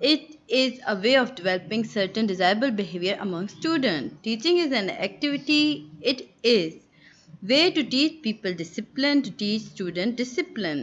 It is a way of developing certain desirable behavior among students. Teaching is an activity. It is way to teach people discipline, to teach student discipline.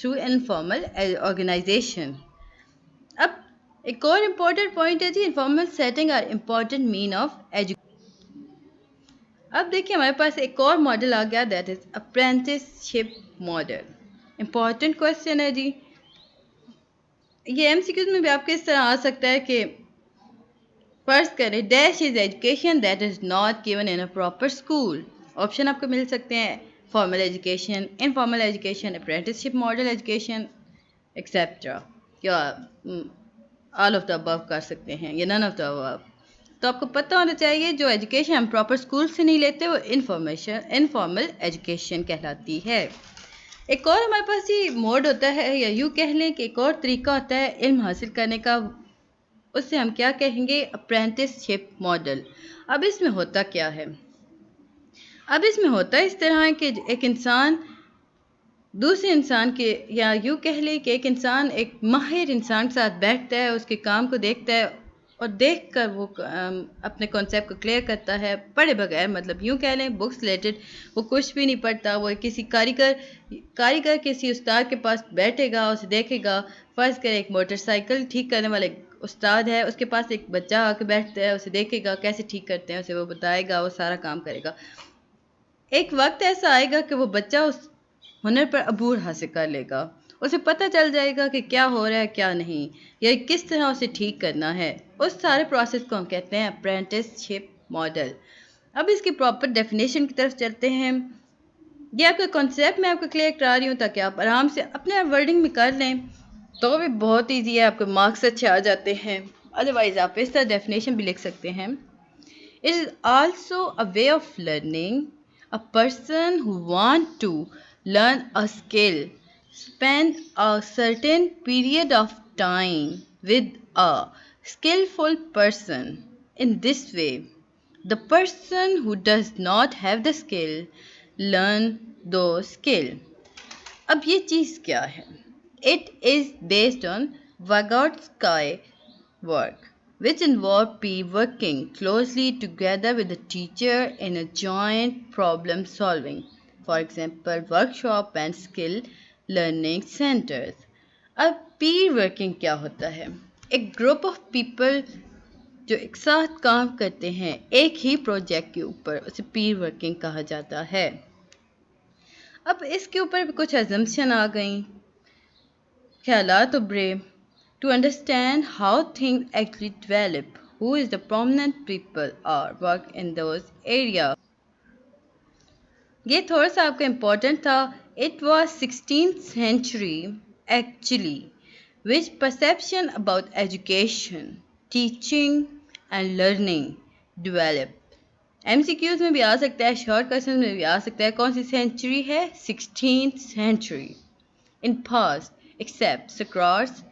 through informal organization. اب ایک اور important point ہے جی informal setting are important mean of education. اب دیکھیے ہمارے پاس ایک اور ماڈل آ گیا that is apprenticeship model. Important question ہے جی. یہ ایم سی کیوز میں بھی آپ کے اس طرح آ سکتا ہے کہ فرض کریں dash is education that is not given in a proper school. Option آپ کو مل سکتے ہیں formal education, informal education, apprenticeship model education etcetera, یا آل آف دا ابو کر سکتے ہیں یا نن آف دا ابو. تو آپ کو پتہ ہونا چاہیے جو ایجوکیشن ہم پراپر اسکول سے نہیں لیتے وہ انفارمل ایجوکیشن کہلاتی ہے. ایک اور ہمارے پاس یہ موڈ ہوتا ہے یا یوں کہہ لیں کہ ایک اور طریقہ ہوتا ہے علم حاصل کرنے کا, اس سے ہم کیا کہیں گے اپرینٹس شپ ماڈل. اب اس میں ہوتا کیا ہے؟ اب اس میں ہوتا ہے اس طرح کہ ایک انسان دوسرے انسان کے یا یوں کہہ لیں کہ ایک انسان ایک ماہر انسان کے ساتھ بیٹھتا ہے, اس کے کام کو دیکھتا ہے اور دیکھ کر وہ اپنے کانسیپٹ کو کلیئر کرتا ہے پڑھے بغیر. مطلب یوں کہہ لیں بکس ریلیٹڈ وہ کچھ بھی نہیں پڑھتا, وہ کسی کاریگر کسی استاد کے پاس بیٹھے گا, اسے دیکھے گا. فرض کرے ایک موٹر سائیکل ٹھیک کرنے والے استاد ہے, اس کے پاس ایک بچہ آ کے بیٹھتا ہے, اسے دیکھے گا کیسے ٹھیک کرتے ہیں, اسے وہ بتائے گا, وہ سارا کام کرے گا. ایک وقت ایسا آئے گا کہ وہ بچہ اس ہنر پر عبور حاصل کر لے گا, اسے پتہ چل جائے گا کہ کیا ہو رہا ہے کیا نہیں, یا کس طرح اسے ٹھیک کرنا ہے. اس سارے پروسیس کو ہم کہتے ہیں اپرینٹس شپ ماڈل. اب اس کی پراپر ڈیفینیشن کی طرف چلتے ہیں. یہ آپ کا کانسیپٹ میں آپ کو کلیئر کرا رہی ہوں تاکہ آپ آرام سے اپنے ورڈنگ میں کر لیں, تو بھی بہت ایزی ہے, آپ کے مارکس اچھے آ جاتے ہیں. ادروائز آپ اس طرح ڈیفینیشن بھی لکھ سکتے ہیں. It is also a way of learning. A person who wants to learn a skill spend a certain period of time with a skillful person. In this way, the person who does not have the skill learn those skill. اب یہ چیز کیا ہے؟ It is based on Vygotsky work, which involve peer working closely together with the teacher in a joint problem solving. For example, workshop and skill learning centers. اب peer working کیا ہوتا ہے؟ ایک گروپ آف پیپل جو ایک ساتھ کام کرتے ہیں ایک ہی پروجیکٹ کے اوپر, اسے peer working کہا جاتا ہے. اب اس کے اوپر بھی کچھ assumption آ گئیں, خیالات ابھرے. To understand how things actually develop, who is the prominent people or work in those areas. یہ تھوڑا سا آپ کا امپورٹنٹ تھا. It was 16th century actually which perception about education, teaching and learning developed. M C Qs میں بھی آ سکتا ہے, شارٹ کویشچن میں بھی آ سکتا ہے. کون سی سینچری ہے؟ 16th century. In past, except Socrates,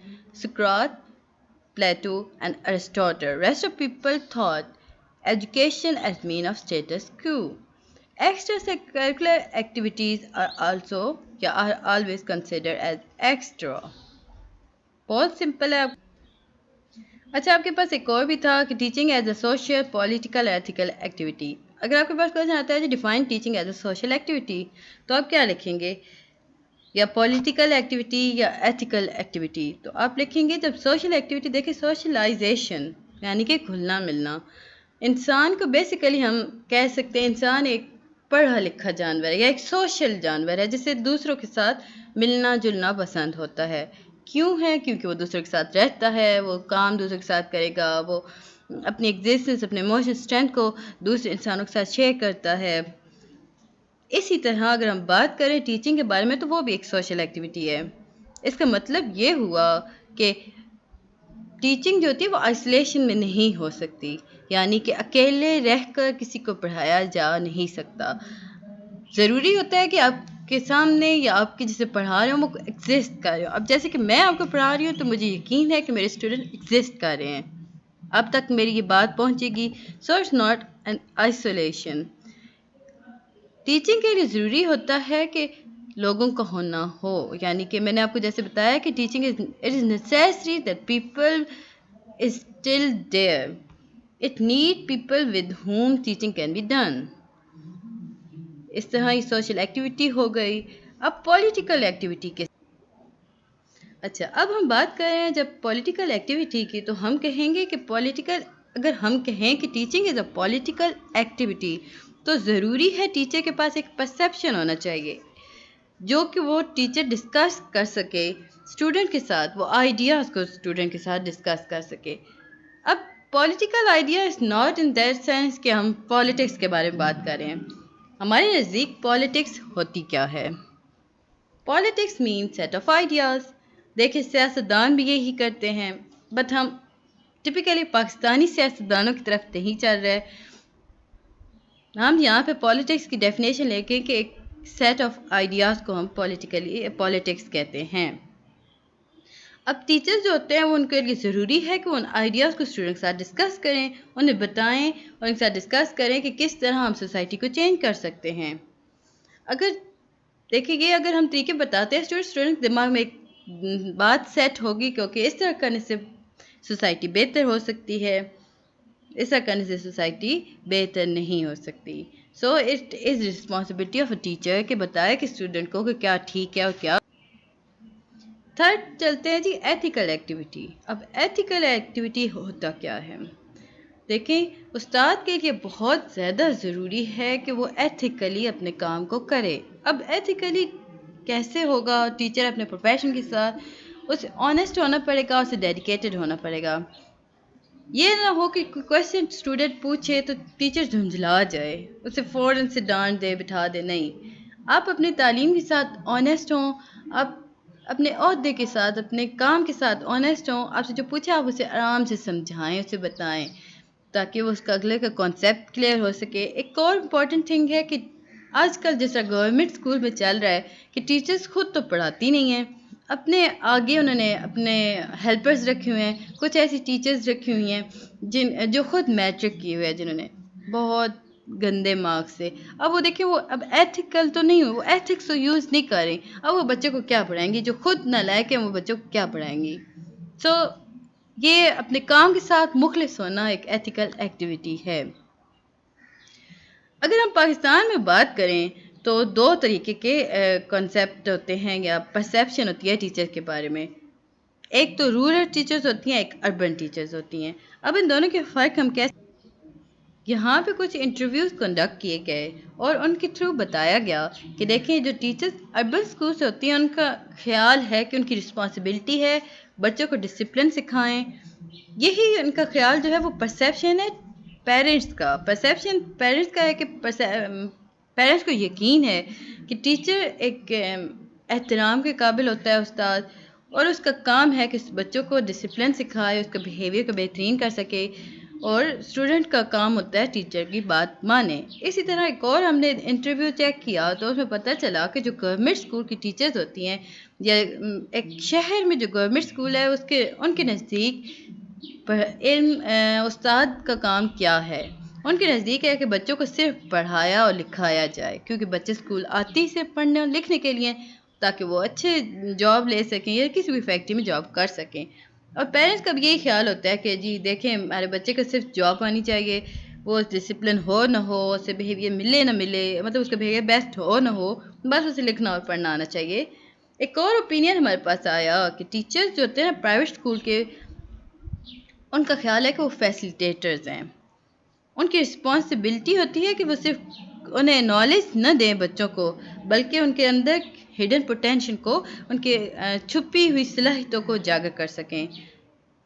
Plato and Aristotle, rest of people thought education as mean of status quo. Extracurricular activities are always considered as extra. بہت سمپل ہے. اچھا آپ کے پاس ایک اور بھی تھا کہ teaching as a social political ethical activity. اگر آپ کے پاس کوشچن آتا ہے define teaching as a social activity, تو آپ کیا لکھیں گے؟ یا پولیٹیکل ایکٹیویٹی یا ایتھیکل ایکٹیویٹی. تو آپ لکھیں گے جب سوشل ایکٹیویٹی دیکھیں سوشلائزیشن یعنی کہ گھلنا ملنا. انسان کو بیسیکلی ہم کہہ سکتے ہیں انسان ایک پڑھا لکھا جانور ہے یا ایک سوشل جانور ہے جسے دوسروں کے ساتھ ملنا جلنا پسند ہوتا ہے. کیوں ہے؟ کیونکہ وہ دوسروں کے ساتھ رہتا ہے, وہ کام دوسروں کے ساتھ کرے گا, وہ اپنی ایگزسٹنس اپنے ایموشنل اسٹرینتھ کو دوسرے انسانوں کے ساتھ شیئر کرتا ہے. اسی طرح اگر ہم بات کریں ٹیچنگ کے بارے میں تو وہ بھی ایک سوشل ایکٹیویٹی ہے. اس کا مطلب یہ ہوا کہ ٹیچنگ جو ہوتی ہے وہ آئسولیشن میں نہیں ہو سکتی, یعنی کہ اکیلے رہ کر کسی کو پڑھایا جا نہیں سکتا. ضروری ہوتا ہے کہ آپ کے سامنے یا آپ کے جسے پڑھا رہے ہوں وہ ایگزسٹ کر رہے ہوں. اب جیسے کہ میں آپ کو پڑھا رہی ہوں تو مجھے یقین ہے کہ میرے اسٹوڈنٹ ایگزسٹ کر رہے ہیں, اب تک میری یہ بات پہنچے گی. So it's not an isolation. Teaching کے لیے ضروری ہوتا ہے کہ لوگوں کا ہونا ہو, یعنی کہ میں نے آپ کو جیسے بتایا کہ teaching it is necessary that people is still there. It need people with home teaching can be done. اس طرح یہ سوشل ایکٹیویٹی ہو گئی. اب پولیٹیکل ایکٹیویٹی کے اچھا، اب ہم بات کر رہے ہیں جب پولیٹیکل ایکٹیویٹی کی، تو ہم کہیں گے کہ اگر ہم کہیں کہ teaching is a political activity, تو ضروری ہے ٹیچر کے پاس ایک پرسیپشن ہونا چاہیے جو کہ وہ ٹیچر ڈسکس کر سکے اسٹوڈنٹ کے ساتھ، وہ آئیڈیاز کو اسٹوڈنٹ کے ساتھ ڈسکس کر سکے. اب political idea is not in that sense کہ ہم پالیٹکس کے بارے میں بات کر رہے ہیں. ہمارے نزدیک پالیٹکس ہوتی کیا ہے؟ Politics mean set of ideas. دیکھیں سیاستدان بھی یہی کرتے ہیں، بٹ ہم ٹپیکلی پاکستانی سیاستدانوں کی طرف نہیں چل رہے. ہم یہاں پہ پالیٹکس کی ڈیفینیشن لے کے کہ ایک سیٹ آف آئیڈیاز کو ہم پالیٹکس کہتے ہیں. اب ٹیچرز جو ہوتے ہیں وہ ان کے لیے ضروری ہے کہ وہ ان آئیڈیاز کو اسٹوڈنٹ کے ساتھ ڈسکس کریں، انہیں بتائیں اور ان کے ساتھ ڈسکس کریں کہ کس طرح ہم سوسائٹی کو چینج کر سکتے ہیں. اگر ہم طریقے بتاتے ہیں اسٹوڈنٹ دماغ میں ایک بات سیٹ ہوگی کیونکہ اس طرح کرنے سے سوسائٹی بہتر ہو سکتی ہے، اس طرح کرنے سے سوسائٹی بہتر نہیں ہو سکتی. So it is responsibility of a teacher کہ بتائے کہ اسٹوڈنٹ کو کہ کیا ٹھیک ہے اور کیا. تھرڈ چلتے ہیں جی ایتھیکل ایکٹیویٹی. اب ایتھیکل ایکٹیویٹی ہوتا کیا ہے؟ دیکھیں استاد کے لیے بہت زیادہ ضروری ہے کہ وہ ایتھیکلی اپنے کام کو کرے. اب ایتھیکلی کیسے ہوگا؟ ٹیچر اپنے پروفیشن کے ساتھ اسے آنیسٹ ہونا پڑے گا، اسے ڈیڈیکیٹڈ ہونا پڑے گا. یہ نہ ہو کہ کویشچن اسٹوڈنٹ پوچھے تو ٹیچر جھنجھلا جائے، اسے فوراً سے ڈانٹ دے، بٹھا دے. نہیں، آپ اپنی تعلیم کے ساتھ آنیسٹ ہوں، آپ اپنے عہدے کے ساتھ، اپنے کام کے ساتھ آنیسٹ ہوں. آپ سے جو پوچھے آپ اسے آرام سے سمجھائیں، اسے بتائیں تاکہ وہ اس کا اگلے کا کانسیپٹ کلیئر ہو سکے. ایک اور امپورٹنٹ تھنگ ہے کہ آج کل جس طرح گورنمنٹ اسکول میں چل رہا ہے کہ ٹیچرز خود تو پڑھاتی نہیں ہیں، اپنے آگے انہوں نے اپنے ہیلپرز رکھے ہوئے ہیں. کچھ ایسی ٹیچرز رکھی ہوئی ہیں جو خود میٹرک کیے ہوئے ہیں، جنہوں نے بہت گندے مارکس سے. اب وہ دیکھیں وہ اب ایتھیکل تو نہیں، وہ ایتھکس تو یوز نہیں کر رہی. اب وہ بچے کو کیا پڑھائیں گی؟ جو خود نالائق ہیں وہ بچوں کو کیا پڑھائیں گی؟ سو یہ اپنے کام کے ساتھ مخلص ہونا ایک ایتھیکل ایکٹیویٹی ہے. اگر ہم پاکستان میں بات کریں تو دو طریقے کے کنسیپٹ ہوتے ہیں یا پرسیپشن ہوتی ہے ٹیچر کے بارے میں. ایک تو رورل ٹیچرز ہوتی ہیں، ایک اربن ٹیچرز ہوتی ہیں. اب ان دونوں کے فرق ہم کیسے؟ یہاں پہ کچھ انٹرویوز کنڈکٹ کیے گئے اور ان کے تھرو بتایا گیا کہ دیکھیں جو ٹیچرز اربن اسکول سے ہوتی ہیں ان کا خیال ہے کہ ان کی رسپانسبلٹی ہے بچوں کو ڈسپلن سکھائیں. یہی ان کا خیال جو ہے وہ پرسیپشن ہے پیرنٹس کا. پرسیپشن پیرنٹس کا ہے کہ پیرنٹس کو یقین ہے کہ ٹیچر ایک احترام کے قابل ہوتا ہے استاد، اور اس کا کام ہے کہ بچوں کو ڈسپلن سکھائے، اس کا بیہیویئر کو بہترین کر سکے، اور اسٹوڈنٹ کا کام ہوتا ہے ٹیچر کی بات مانے. اسی طرح ایک اور ہم نے انٹرویو چیک کیا تو اس میں پتہ چلا کہ جو گورنمنٹ اسکول کی ٹیچرز ہوتی ہیں یا ایک شہر میں جو گورنمنٹ اسکول ہے ان کے نزدیک علم استاد کا کام کیا ہے؟ ان کے نزدیک ہے کہ بچوں کو صرف پڑھایا اور لکھایا جائے، کیونکہ بچے اسکول آتی صرف پڑھنے اور لکھنے کے لیے تاکہ وہ اچھے جاب لے سکیں یا کسی بھی فیکٹری میں جاب کر سکیں. اور پیرنٹس کا بھی یہی خیال ہوتا ہے کہ جی دیکھیں ہمارے بچے کو صرف جاب آنی چاہیے، وہ ڈسپلن ہو نہ ہو، اسے بیہیویئر ملے نہ ملے، مطلب اس کا بیہیویئر بیسٹ ہو نہ ہو، بس اسے لکھنا اور پڑھنا آنا چاہیے. ایک اور اوپینین ہمارے پاس آیا کہ ٹیچرز جو ہوتے ہیں نا پرائیویٹ اسکول کے، ان کا خیال ہے کہ وہ فیسیلیٹیٹرز ہیں. ان کی رسپانسبلٹی ہوتی ہے کہ وہ صرف انہیں نالج نہ دیں بچوں کو، بلکہ ان کے اندر ہڈن پوٹینشل کو، ان کے چھپی ہوئی صلاحیتوں کو اجاگر کر سکیں.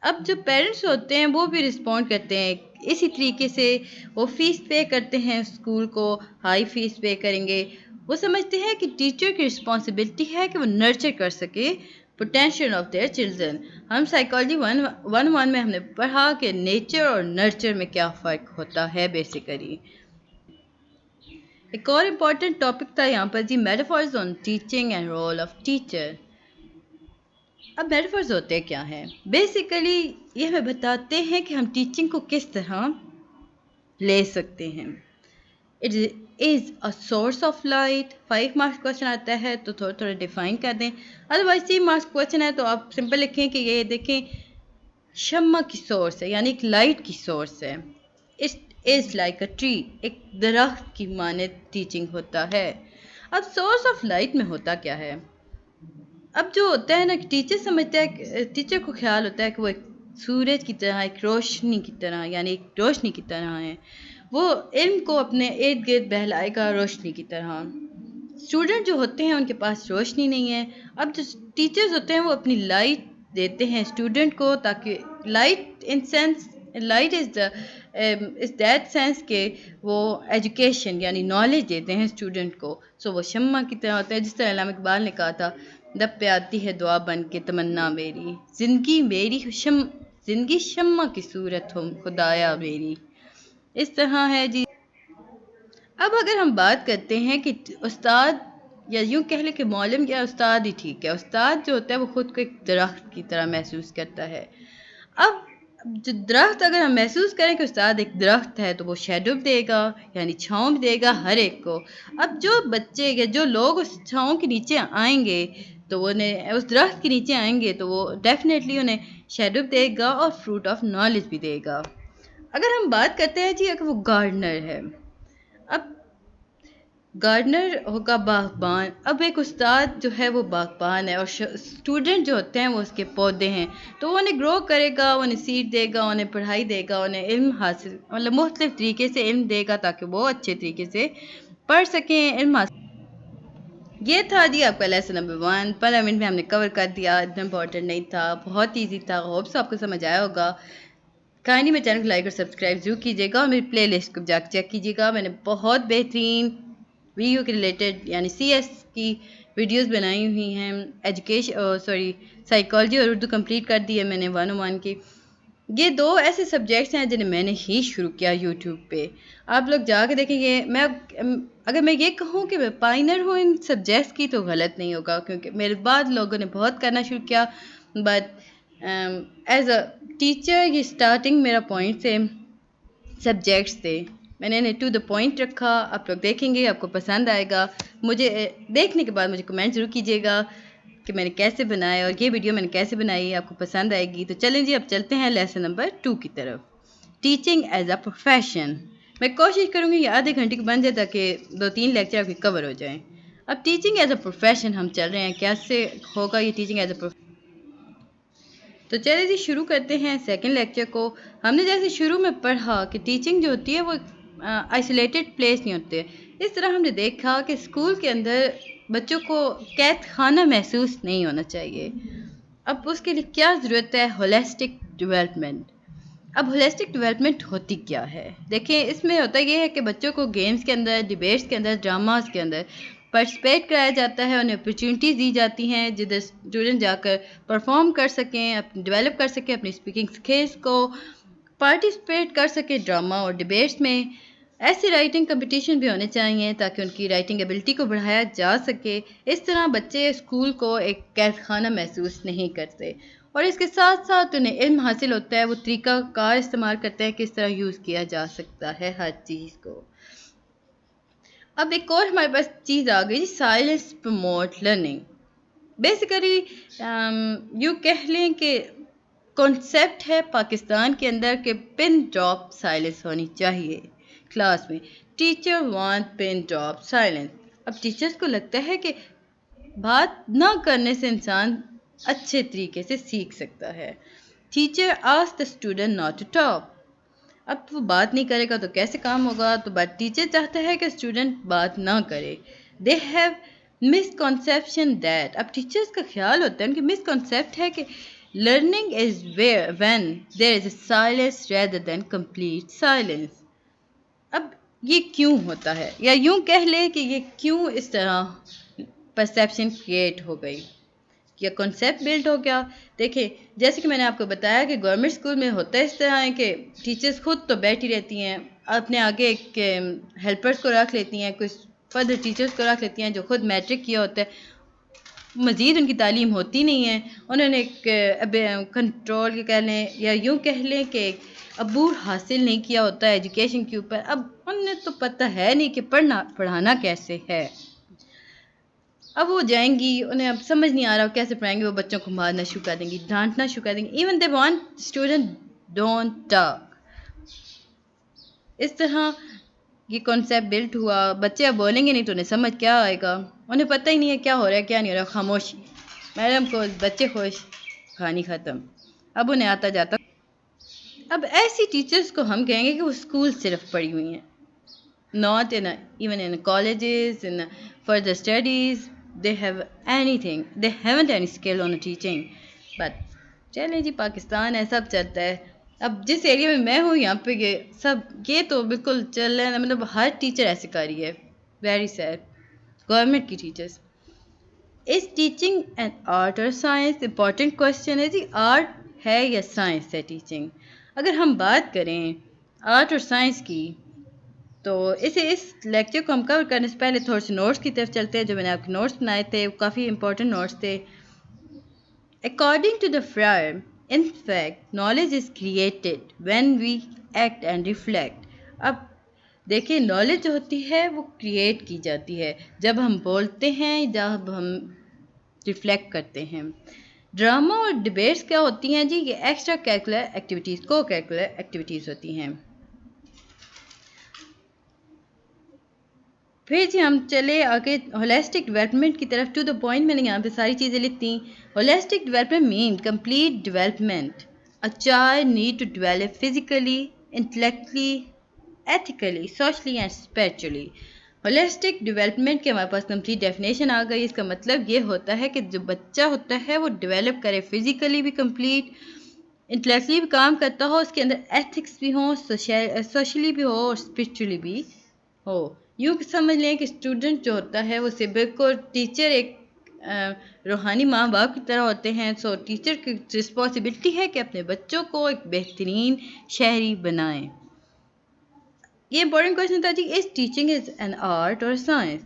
اب جو پیرنٹس ہوتے ہیں وہ بھی رسپونڈ کرتے ہیں اسی طریقے سے. وہ فیس پے کرتے ہیں اسکول کو، ہائی فیس پے کریں گے. وہ سمجھتے ہیں کہ ٹیچر کی رسپانسبلٹی ہے کہ وہ نرچر کر سکے پوٹینشیل آف دیئر چلڈرن. ہم سائیکالوجی 101 میں ہم نے پڑھا کہ نیچر اور نرچر میں کیا فرق ہوتا ہے بیسیکلی. ایک اور امپورٹنٹ ٹاپک تھا یہاں پر جی metaphors on teaching and role of teacher. اب میٹافورز ہوتے کیا ہیں؟ بیسیکلی یہ ہمیں بتاتے ہیں کہ ہم ٹیچنگ کو کس طرح لے سکتے ہیں. It is a source of light. 5 marks question آتا ہے تو تھوڑا ڈیفائن کر دیں، ادروائز 3 مارکس کوشچن ہے تو آپ سمپل لکھیں کہ یہ دیکھیں شمع کی سورس ہے، یعنی ایک لائٹ کی سورس ہے. It is like a tree, ایک درخت کی مانند ٹیچنگ ہوتا ہے. اب سورس آف لائٹ میں ہوتا کیا ہے؟ اب جو ہوتا ہے نا کہ ٹیچر سمجھتا ہے کہ ٹیچر کو خیال ہوتا ہے کہ وہ ایک سورج کی طرح، ایک روشنی کی طرح، یعنی ایک روشنی کی طرح ہے، وہ علم کو اپنے ارد گرد بہلائے گا روشنی کی طرح۔ اسٹوڈنٹ جو ہوتے ہیں ان کے پاس روشنی نہیں ہے۔ اب جو ٹیچرز ہوتے ہیں وہ اپنی لائٹ دیتے ہیں اسٹوڈنٹ کو، تاکہ light in sense, light is that sense کہ وہ ایجوکیشن یعنی نالج دیتے ہیں اسٹوڈنٹ کو۔ سو وہ شمع کی طرح ہوتا ہے، جس طرح علامہ اقبال نے کہا تھا، لب پہ آتی ہے دعا بن کے تمنا میری، زندگی شمع کی صورت ہو خدایا میری۔ اس طرح ہے جی۔ اب اگر ہم بات کرتے ہیں کہ استاد، یا یوں کہہ لیں کہ معلم یا استاد ہی ٹھیک ہے، استاد جو ہوتا ہے وہ خود کو ایک درخت کی طرح محسوس کرتا ہے۔ اب جو درخت اگر ہم محسوس کریں کہ استاد ایک درخت ہے تو وہ شیڈو دے گا، یعنی چھاؤں بھی دے گا ہر ایک کو۔ اب جو بچے یا جو لوگ اس چھاؤں کے نیچے آئیں گے تو وہ اس درخت کے نیچے آئیں گے تو وہ ڈیفینیٹلی انہیں شیڈو دے گا اور فروٹ آف نالج بھی دے گا۔ اگر ہم بات کرتے ہیں جی اگر وہ گارڈنر ہے، اب گارڈنر ہوگا باغبان۔ اب ایک استاد جو ہے وہ باغبان ہے اور اسٹوڈنٹ جو ہوتے ہیں وہ اس کے پودے ہیں، تو وہ انہیں گرو کرے گا، انہیں سیڈ دے گا، انہیں پڑھائی دے گا، انہیں علم حاصل، مطلب مختلف طریقے سے علم دے گا تاکہ وہ اچھے طریقے سے پڑھ سکیں، علم حاصل۔ یہ تھا جی آپ کا لیسن نمبر 1، 15 منٹ میں ہم نے کور کر دیا، اتنا امپورٹنٹ نہیں تھا، بہت ایزی تھا، ہوپ سو آپ کو سمجھ آیا ہوگا۔ کائنڈلی میرے چینل کو لائک اور سبسکرائب ضرور کیجیے گا، اور میری پلے لسٹ کو جا کے چیک کیجیے گا، میں نے بہت بہترین ویڈیو کے ریلیٹڈ یعنی سی ایس کی ویڈیوز بنائی ہوئی ہیں، سائیکالوجی اور اردو کمپلیٹ کر دی ہے میں نے 101 کی۔ یہ 2 ایسے سبجیکٹس ہیں جنہیں میں نے ہی شروع کیا یوٹیوب پہ، آپ لوگ جا کے دیکھیں گے۔ اگر میں یہ کہوں کہ میں پائنر ہوں ان سبجیکٹس کی تو غلط نہیں ہوگا، کیونکہ میرے بعد لوگوں نے بہت کرنا شروع کیا، بٹ ایز اے ٹیچر یہ اسٹارٹنگ میرا پوائنٹ سے سبجیکٹس تھے، میں نے انہیں ٹو دا پوائنٹ رکھا۔ آپ لوگ دیکھیں گے، آپ کو پسند آئے گا، مجھے دیکھنے کے بعد مجھے کمنٹ ضرور کیجیے گا کہ میں نے کیسے بنایا اور یہ ویڈیو میں نے کیسے بنائی، آپ کو پسند آئے گی۔ تو چلیں جی اب چلتے ہیں لیسن نمبر 2 کی طرف، ٹیچنگ ایز اے پروفیشن۔ میں کوشش کروں گی کہ آدھے گھنٹے کی بن جائے تاکہ 2-3 لیکچر آپ کے کور ہو جائیں۔ اب ٹیچنگ ایز اے پروفیشن ہم چل رہے ہیں، کیسے ہوگا یہ ٹیچنگ ایز اے پروفیشن؟ تو چلے جی شروع کرتے ہیں سیکنڈ لیکچر کو۔ ہم نے جیسے شروع میں پڑھا کہ ٹیچنگ جو ہوتی ہے وہ آئسولیٹڈ پلیس نہیں ہوتے، اس طرح ہم نے دیکھا کہ اسکول کے اندر بچوں کو قید خانہ محسوس نہیں ہونا چاہیے۔ اب اس کے لیے کیا ضرورت ہے؟ Holistic development. اب ہولسٹک ڈیولپمنٹ ہوتی کیا ہے؟ دیکھیں اس میں ہوتا یہ ہے کہ بچوں کو گیمز کے اندر، ڈیبیٹس کے اندر، ڈراماز کے اندر پارٹیسپیٹ کرایا جاتا ہے، انہیں اپرچونیٹیز دی جاتی ہیں جدھر اسٹوڈنٹ جا کر پرفارم کر سکیں، ڈیولپ کر سکیں اپنی اسپیکنگ اسکلس کو، پارٹیسپیٹ کر سکیں ڈرامہ اور ڈیبیٹس میں۔ ایسے رائٹنگ کمپٹیشن بھی ہونے چاہیے تاکہ ان کی رائٹنگ ایبلٹی کو بڑھایا جا سکے۔ اس طرح بچے اسکول کو ایک قید خانہ محسوس نہیں کرتے، اور اس کے ساتھ ساتھ انہیں علم حاصل ہوتا ہے، وہ طریقہ کار استعمال کرتے ہیں کس طرح یوز کیا جا سکتا ہے ہر چیز کو۔ اب ایک اور ہمارے پاس چیز آ گئی، سائلنس پروموٹ لرننگ۔ بیسیکلی یوں کہہ لیں کہ کانسیپٹ ہے پاکستان کے اندر کہ پن ڈراپ سائلنس ہونی چاہیے کلاس میں، teacher want pin drop silence. اب ٹیچرز کو لگتا ہے کہ بات نہ کرنے سے انسان اچھے طریقے سے سیکھ سکتا ہے۔ Teacher ask the student not to talk. اب وہ بات نہیں کرے گا تو کیسے کام ہوگا؟ تو بٹ ٹیچر چاہتا ہے کہ اسٹوڈنٹ بات نہ کرے۔ دے ہیو مسکنسیپشن دیٹ، اب ٹیچرز کا خیال ہوتا ہے، ان کی مسکنسیپٹ ہے کہ learning is when there is a silence rather than complete silence. اب یہ کیوں ہوتا ہے، یا یوں کہہ لیں کہ یہ کیوں اس طرح پرسیپشن کریٹ ہو گئی یا کنسیپٹ بلڈ ہو گیا؟ دیکھیں جیسے کہ میں نے آپ کو بتایا کہ گورنمنٹ اسکول میں ہوتا ہے اس طرح ہے کہ ٹیچرز خود تو بیٹھی رہتی ہیں، اپنے آگے ایک ہیلپرز کو رکھ لیتی ہیں، کچھ فردر ٹیچرز کو رکھ لیتی ہیں جو خود میٹرک کیا ہوتا ہے، مزید ان کی تعلیم ہوتی نہیں ہے، انہوں نے ایک کنٹرول کہہ لیں یا یوں کہہ لیں کہ ایک عبور حاصل نہیں کیا ہوتا ہے ایجوکیشن کے اوپر۔ اب انہیں تو پتہ ہے نہیں کہ پڑھانا کیسے ہے۔ اب وہ جائیں گی، انہیں اب سمجھ نہیں آ رہا وہ کیسے پڑھائیں گے، وہ بچوں کو مارنا شروع کر دیں گی، ڈانٹنا شروع کر دیں گے، even they want student don't talk. اس طرح یہ کانسیپٹ بلٹ ہوا، بچے اب بولیں گے نہیں تو انہیں سمجھ کیا آئے گا، انہیں پتہ ہی نہیں ہے کیا ہو رہا ہے کیا نہیں ہو رہا، خاموشی۔ میڈم خوش, بچے خوش, کہانی ختم. اب انہیں آتا جاتا. اب ایسی ٹیچرز کو ہم کہیں گے کہ وہ اسکول صرف پڑھی ہوئی ہیں, not even in colleges, in further studies, they have anything, they haven't any skill on teaching. But چلیں جی, پاکستان ہے, سب چلتا ہے. اب جس ایریا میں میں ہوں یہاں پہ یہ تو بالکل چل رہا ہے, مطلب ہر ٹیچر ایسے کر رہی ہے. Very sad. گورنمنٹ کی teachers. Is teaching an art اور سائنس؟ امپورٹنٹ کوشچن ہے جی. آرٹ ہے یا سائنس ہے ٹیچنگ؟ اگر ہم بات کریں آرٹ اور سائنس کی, تو اس لیکچر کو ہم کور کرنے سے پہلے تھوڑے سے نوٹس کی طرف چلتے ہیں. جو میں نے آپ کے نوٹس بنائے تھے وہ کافی امپورٹنٹ نوٹس تھے. According to the firm, in fact knowledge is created when we act and reflect. اب دیکھیں, نالج جو ہوتی ہے وہ کریٹ کی جاتی ہے جب ہم بولتے ہیں, جب ہم ریفلیکٹ کرتے ہیں. ڈرامہ اور ڈبیٹس کیا ہوتی ہیں جی؟ یہ ایکسٹرا کیریکولر ایکٹیویٹیز, کو کیریکولر ایکٹیویٹیز ہوتی ہیں. پھر جی ہم چلے آگے ہولسٹک ڈیولپمنٹ کی طرف. ٹو دا پوائنٹ, میں نے یہاں پہ ساری چیزیں لکھتی. Holistic development mean complete development. A child need to develop physically, intellectually, ethically, socially and spiritually. Holistic development کی ہمارے پاس کمپلیٹ ڈیفینیشن آ گئی. اس کا مطلب یہ ہوتا ہے کہ جو بچہ ہوتا ہے وہ ڈیولپ کرے, فزیکلی بھی کمپلیٹ, انٹلیکچولی بھی کام کرتا ہو, اس کے اندر ایتھکس بھی ہوں, سوشلی بھی ہو اور اسپرچولی بھی ہو. یوں سمجھ لیں کہ اسٹوڈنٹ جو ہوتا ہے وہ سے بالکل ٹیچر ایک روحانی ماں باپ کی طرح ہوتے ہیں. سو ٹیچر کی رسپانسبلٹی ہے کہ اپنے بچوں کو ایک بہترین شہری بنائیں. یہ امپورٹنٹ کوشچن تھا جی, is teaching is an art اور سائنس؟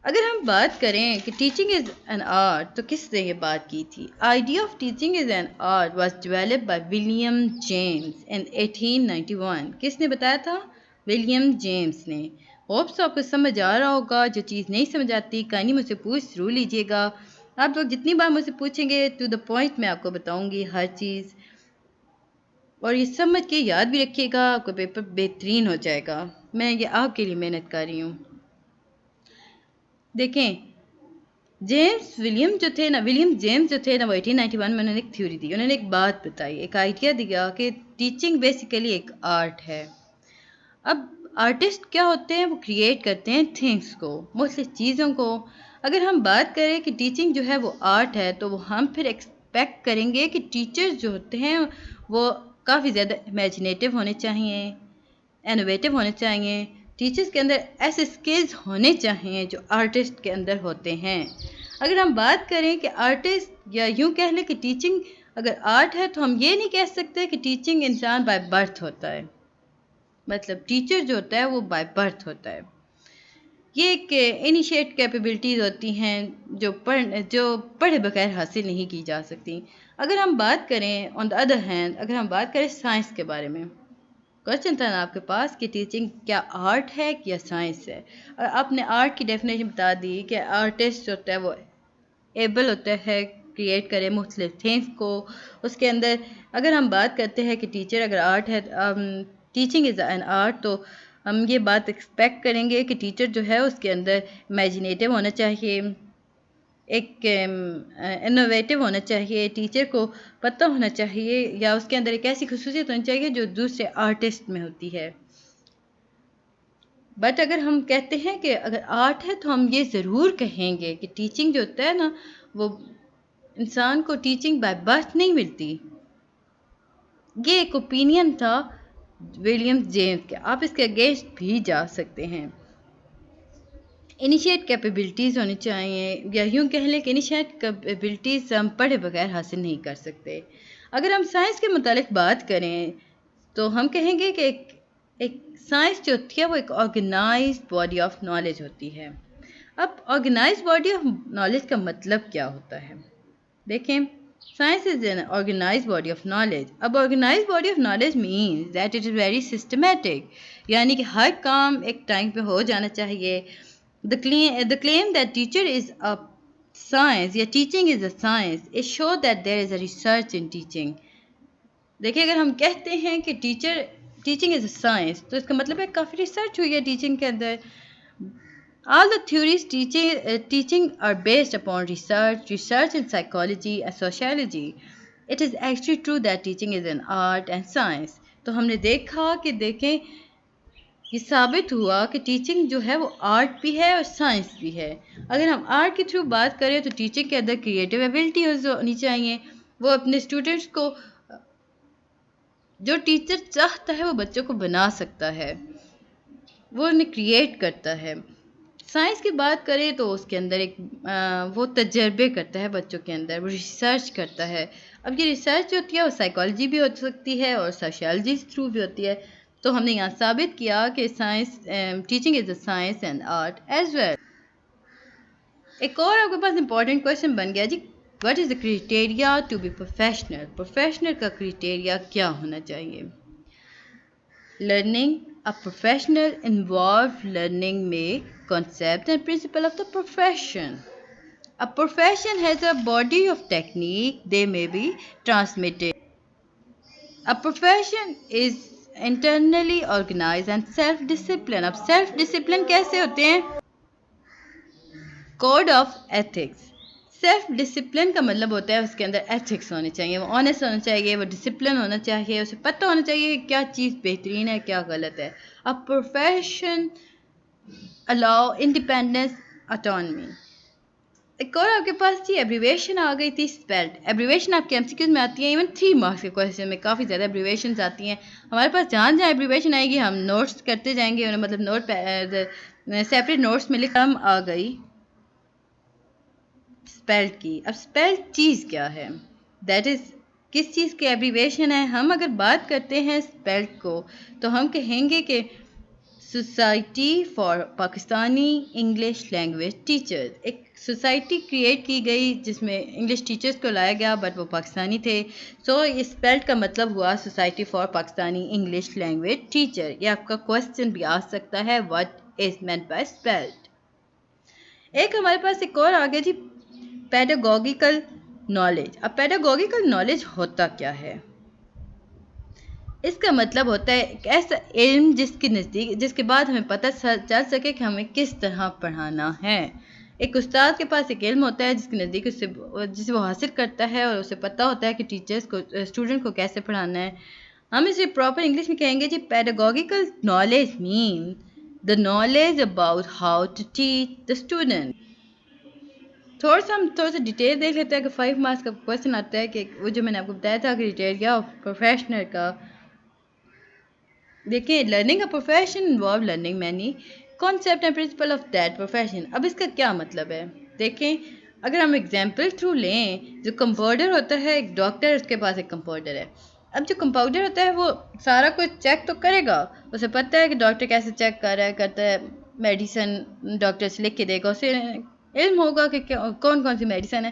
اگر ہم بات کریں کہ ٹیچنگ از این آرٹ تو کس نے یہ بات کی تھی؟ Idea of teaching is an art was develop by William James in 1891. کس نے بتایا تھا؟ ولیم جیمس نے. ہوپس آپ کو سمجھ آ رہا ہوگا. جو چیز نہیں سمجھ آتی کہانی مجھ سے پوچھ ضرور لیجیے گا. آپ لوگ جتنی بار مجھ سے پوچھیں گے ٹو دا پوائنٹ میں آپ کو بتاؤں گی ہر چیز, اور یہ سمجھ کے یاد بھی رکھیے گا, آپ کا پیپر بہترین ہو جائے گا. میں یہ آپ کے لیے محنت کر رہی ہوں. دیکھیں, ولیم جیمس جو تھے نا, وہ 1891 میں انہوں نے ایک تھیوری دی. انہوں نے ایک بات بتائی, ایک آئیڈیا دیا کہ ٹیچنگ بیسیکلی ایک آرٹ ہے. اب آرٹسٹ کیا ہوتے ہیں؟ وہ کریٹ کرتے ہیں تھنگس کو, مختلف چیزوں کو. اگر ہم بات کریں کہ ٹیچنگ جو ہے وہ آرٹ ہے, تو وہ ہم پھر ایکسپیکٹ کریں گے کہ ٹیچرز جو ہوتے ہیں وہ کافی زیادہ امیجنیٹو ہونے چاہیے, انوویٹو ہونے چاہیے. ٹیچرز کے اندر ایسے اسکلز ہونے چاہیے جو آرٹسٹ کے اندر ہوتے ہیں. اگر ہم بات کریں کہ آرٹسٹ, یا یوں کہہ لیں کہ ٹیچنگ اگر آرٹ ہے, تو ہم یہ نہیں کہہ سکتے کہ ٹیچنگ انسان بائی برتھ ہوتا ہے. مطلب ٹیچر جو ہوتا ہے وہ بائی برتھ ہوتا ہے. یہ ایک انیشیٹ کیپیبلٹیز ہوتی ہیں جو پڑھے بغیر حاصل نہیں کی جا سکتی. اگر ہم بات کریں آن دا ادر ہینڈ, اگر ہم بات کریں سائنس کے بارے میں, کوشچن تھا نا آپ کے پاس کہ ٹیچنگ کیا آرٹ ہے یا سائنس ہے, اور آپ نے آرٹ کی ڈیفینیشن بتا دی کہ آرٹسٹ جو ہوتا ہے وہ ایبل ہوتا ہے کریٹ کرے مختلف تھنگس کو. اس کے اندر اگر ہم بات کرتے ہیں کہ ٹیچر اگر آرٹ ہے, ٹیچنگ از این آرٹ, تو ہم یہ بات ایکسپیکٹ کریں گے کہ ٹیچر جو ہے اس کے اندر امیجنیٹو ہونا چاہیے, ایک انوویٹو ہونا چاہیے. ٹیچر کو پتہ ہونا چاہیے, یا اس کے اندر ایک ایسی خصوصیت ہونی چاہیے جو دوسرے آرٹسٹ میں ہوتی ہے. بٹ اگر ہم کہتے ہیں کہ اگر آرٹ ہے, تو ہم یہ ضرور کہیں گے کہ ٹیچنگ جو ہوتا ہے نا, وہ انسان کو ٹیچنگ بائی برتھ نہیں ملتی. یہ ایک اوپینین تھا ولیم جیمس کے, آپ اس کے اگینسٹ بھی جا سکتے ہیں. انیشیٹ کیپیبلٹیز ہونی چاہیے, یا یوں کہہ لیں کہ انیشیٹ کیپیبلٹیز ہم پڑھے بغیر حاصل نہیں کر سکتے. اگر ہم سائنس کے متعلق بات کریں تو ہم کہیں گے کہ ایک سائنس جو ہوتی ہے وہ ایک آرگنائزڈ باڈی آف نالج ہوتی ہے. اب آرگنائزڈ باڈی آف نالج کا مطلب کیا ہوتا ہے؟ دیکھیں, science is an organized body of knowledge. اب organized body of knowledge means that it is very systematic, یعنی کہ ہر کام ایک ٹائم پہ ہو جانا چاہیے. The claim that teacher is a science, یا teaching is a science, it shows that there is a research in teaching. دیکھیں, اگر ہم کہتے ہیں کہ teaching is a science, تو اس کا مطلب ہے کافی ریسرچ ہوئی ہے ٹیچنگ کے اندر. All the theories teaching are based upon research in psychology and sociology. It is actually true that teaching is an art and science. تو ہم نے دیکھا کہ دیکھیں یہ ثابت ہوا کہ ٹیچنگ جو ہے وہ آرٹ بھی ہے اور سائنس بھی ہے. اگر ہم آرٹ کے تھرو بات کریں تو ٹیچنگ کے اندر کریٹیو ایبلٹی ہونی چاہیے. وہ اپنے اسٹوڈنٹس کو جو ٹیچر چاہتا ہے وہ بچوں کو بنا سکتا ہے, وہ انہیں کریٹ کرتا ہے. سائنس کی بات کریں تو اس کے اندر ایک وہ تجربے کرتا ہے بچوں کے اندر, وہ ریسرچ کرتا ہے. اب یہ ریسرچ جو ہوتی ہے وہ سائیکالوجی بھی ہو سکتی ہے اور سوشیالوجی تھرو بھی ہوتی ہے. تو ہم نے یہاں ثابت کیا کہ science teaching is a science and art as well. ایک اور آپ کے پاس امپورٹنٹ کویشچن بن گیا جی, what is the criteria to be professional. Professional کا کرائٹیریا کیا ہونا چاہیے؟ Learning a professional involves learning make concept and principle of the profession. A profession has a body of technique, they may be transmitted. A profession is internally organized and self-discipline. اب self-discipline کیسے ہوتے ہیں؟ Code of ethics. Self discipline کا مطلب ہوتا ہے اس کے اندر ethics ہونے چاہیے, وہ آنیسٹ ہونا چاہیے, وہ ڈسپلن ہونا چاہیے, اسے پتہ ہونا چاہیے کہ کیا چیز بہترین ہے کیا غلط ہے. A profession allow independence autonomy. ایک اور آپ کے پاس تھی ایبریویشن آ گئی تھی اسپیلڈ. ایبریویشن آپ کے ایم سی کیوز میں آتی ہیں, ایون 3 مارکس کے کویشچن میں کافی زیادہ ایبریویشنز آتی ہیں. ہمارے پاس جہاں جہاں ایبریویشن آئے گی ہم نوٹس کرتے جائیں گے, مطلب نوٹ سیپریٹ نوٹس میں لکھ ہم آ گئی اسپیلڈ کی. اب اسپیلڈ چیز کیا ہے؟ دیٹ از کس چیز کی ایبریویشن ہے؟ ہم اگر بات کرتے ہیں اسپیلڈ کو تو ہم کہیں گے کہ society for Pakistani English language teacher. ایک سوسائٹی کریٹ کی گئی جس میں انگلش ٹیچرز کو لایا گیا بٹ وہ پاکستانی تھے. سو اسپیلڈ کا مطلب ہوا society for Pakistani English language teacher. یہ آپ کا کویشچن بھی آ سکتا ہے, what is meant by spelled. ایک ہمارے پاس ایک اور آ گیا جی پیڈاگوگیکل نالج. اب پیڈاگوگیکل نالج ہوتا کیا ہے؟ اس کا مطلب ہوتا ہے ایک ایسا علم جس کے بعد ہمیں پتہ چل سکے کہ ہمیں کس طرح پڑھانا ہے. ایک استاد کے پاس ایک علم ہوتا ہے جس کے نزدیک جسے وہ حاصل کرتا ہے اور اسے پتہ ہوتا ہے کہ ٹیچرز کو اسٹوڈنٹ کو کیسے پڑھانا ہے. ہم اسے پراپر انگلش میں کہیں گے جی pedagogical knowledge mean the knowledge about how to teach the student. تھوڑا سا ڈیٹیل دیکھ لیتے ہیں کہ 5 مارکس کا کویشچن آتا ہے کہ وہ جو میں نے آپ کو بتایا تھا کرائٹیریا آف پروفیشنل کا. دیکھیں learning a profession involve learning many concept and principle of that profession. اب اس کا کیا مطلب ہے؟ دیکھیں اگر ہم ایگزامپل تھرو لیں, جو کمپاؤنڈر ہوتا ہے ایک ڈاکٹر, اس کے پاس ایک کمپاؤنڈر ہے. اب جو کمپاؤنڈر ہوتا ہے وہ سارا کچھ چیک تو کرے گا, اسے پتہ ہے کہ ڈاکٹر کیسے چیک کر رہا ہے, کرتا ہے, میڈیسن ڈاکٹر سے لکھ کے دے گا, اسے علم ہوگا کہ کون کون سی میڈیسن ہے,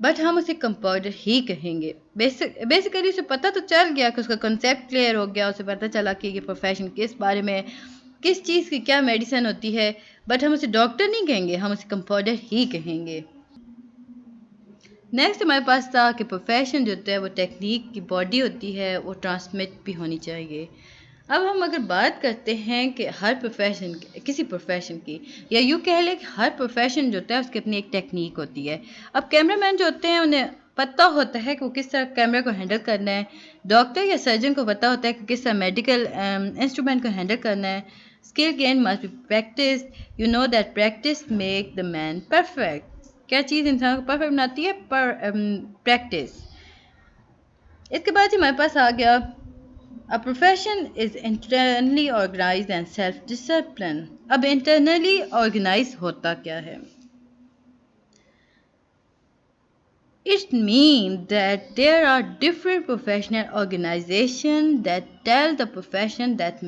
بٹ ہم اسے کمپاؤنڈر ہی کہیں گے. بیسیکلی اسے پتہ تو چل گیا کہ اس کا کنسیپٹ کلیئر ہو گیا, اسے پتہ چلا کہ یہ پروفیشن کس بارے میں, کس چیز کی کیا میڈیسن ہوتی ہے, بٹ ہم اسے ڈاکٹر نہیں کہیں گے, ہم اسے کمپاؤنڈر ہی کہیں گے. نیکسٹ ہمارے پاس تھا کہ پروفیشن جو ہوتا ہے وہ ٹیکنیک کی باڈی ہوتی ہے, وہ ٹرانسمٹ بھی ہونی چاہیے. اب ہم اگر بات کرتے ہیں کہ ہر پروفیشن کسی پروفیشن کی, یا یوں کہہ لیں کہ ہر پروفیشن جو ہوتا ہے اس کی اپنی ایک ٹیکنیک ہوتی ہے. اب کیمرہ مین جو ہوتے ہیں انہیں پتہ ہوتا ہے کہ وہ کس طرح کیمرے کو ہینڈل کرنا ہے. ڈاکٹر یا سرجن کو پتہ ہوتا ہے کہ کس طرح میڈیکل انسٹرومنٹ کو ہینڈل کرنا ہے. Skill gain must be practice. You know that practice make the man perfect. کیا چیز انسان کو پرفیکٹ بناتی ہے؟ پریکٹس. اس کے بعد ہمارے پاس آ گیا A profession is internally organized and self-disciplined. اب internally organized ہوتا کیا ہے؟ It means that there are different professional organizations that tell the profession that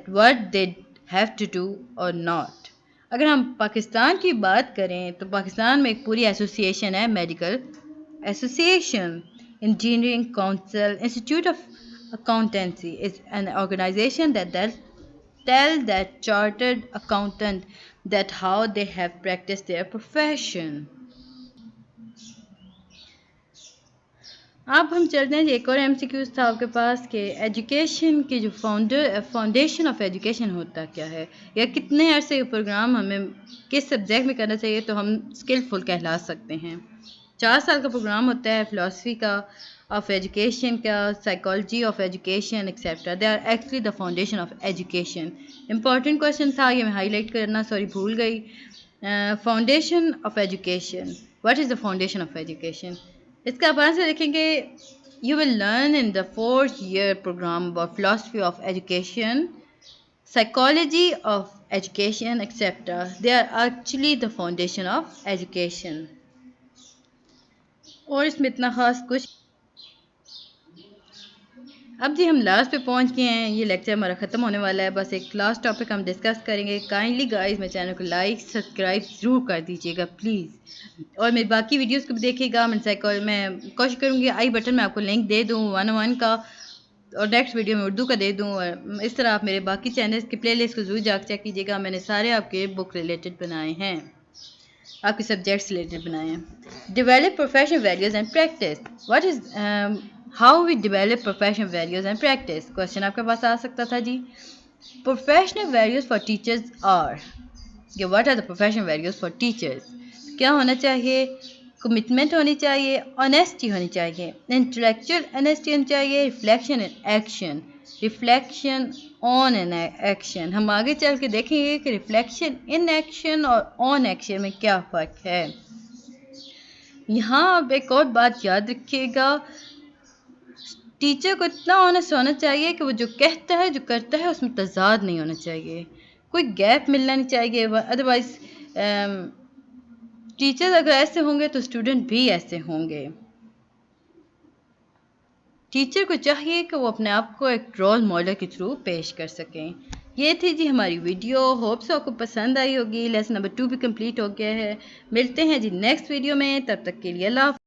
what they have to do or not. اگر ہم پاکستان کی بات کریں تو پاکستان میں ایک پوری ایسوسیشن ہے, medical association. Engineering Council, Institute of Accountancy is an organization that tell that chartered accountant that how they have practiced their profession. اب ہم چلتے ہیں ایک اور ایم سی کیوز تھا آپ کے پاس کہ ایجوکیشن کی جو فاؤنڈیشن آف ایجوکیشن ہوتا کیا ہے، یا کتنے عرصے کا پروگرام ہمیں کس سبجیکٹ میں کرنا چاہیے تو ہم اسکلفل کہلا سکتے ہیں۔ 4 سال کا پروگرام ہوتا ہے فلاسفی کا، آف ایجوکیشن کا، psychology of education etcetera, they are actually the foundation of education. Important question تھا یہ میں ہائی لائٹ کرنا بھول گئی۔ Foundation of education, what is the foundation of education? اس کا آپ آنسر دیکھیں گے، you will learn in the 4th year program about philosophy of education, psychology of education, etc. They are actually the foundation of education. اور اس میں اتنا خاص کچھ اب جی ہم لاسٹ پہ پہنچ گئے ہیں، یہ لیکچر ہمارا ختم ہونے والا ہے، بس ایک لاسٹ ٹاپک ہم ڈسکس کریں گے۔ کائنڈلی گائز میرے چینل کو لائک سبسکرائب ضرور کر دیجیے گا پلیز، اور میری باقی ویڈیوز کو بھی دیکھیے گا۔ میں کوشش کروں گی آئی بٹن میں آپ کو لنک دے دوں 101 کا، اور نیکسٹ ویڈیو میں اردو کا دے دوں، اور اس طرح آپ میرے باقی چینلز کی پلے لسٹ کو ضرور جا کے چیک کیجیے گا۔ میں نے سارے آپ کے بک ریلیٹڈ بنائے ہیں، آپ کے سبجیکٹس ریلیٹڈ بنائے ہیں۔ Develop professional values and practice, what is how we develop professional values and practice? Question آپ کے پاس آ سکتا تھا جی۔ Professional values for teachers are, کہ what are the professional values for teachers? کیا ہونا چاہیے؟ کمٹمنٹ ہونی چاہیے، آنیسٹی ہونی چاہیے، انٹلیکچوئل آنیسٹی ہونی چاہیے، reflection in action, reflection on an action. ہم آگے چل کے دیکھیں گے کہ ریفلیکشن ان ایکشن اور آن ایکشن میں کیا فرق ہے۔ یہاں اب ایک اور بات یاد رکھیے گا، ٹیچر کو اتنا آنیسٹ ہونا چاہیے کہ وہ جو کہتا ہے جو کرتا ہے اس میں تضاد نہیں ہونا چاہیے، کوئی گیپ ملنا نہیں چاہیے، ادروائز ٹیچر اگر ایسے ہوں گے تو اسٹوڈنٹ بھی ایسے ہوں گے۔ ٹیچر کو چاہیے کہ وہ اپنے آپ کو ایک رول ماڈل کے تھرو پیش کر سکیں۔ یہ تھی جی ہماری ویڈیو، ہوپ سو آپ کو پسند آئی ہوگی۔ لیسن نمبر 2 بھی کمپلیٹ ہو گیا ہے۔ ملتے ہیں جی نیکسٹ ویڈیو میں، تب تک کے لیے اللہ حافظ۔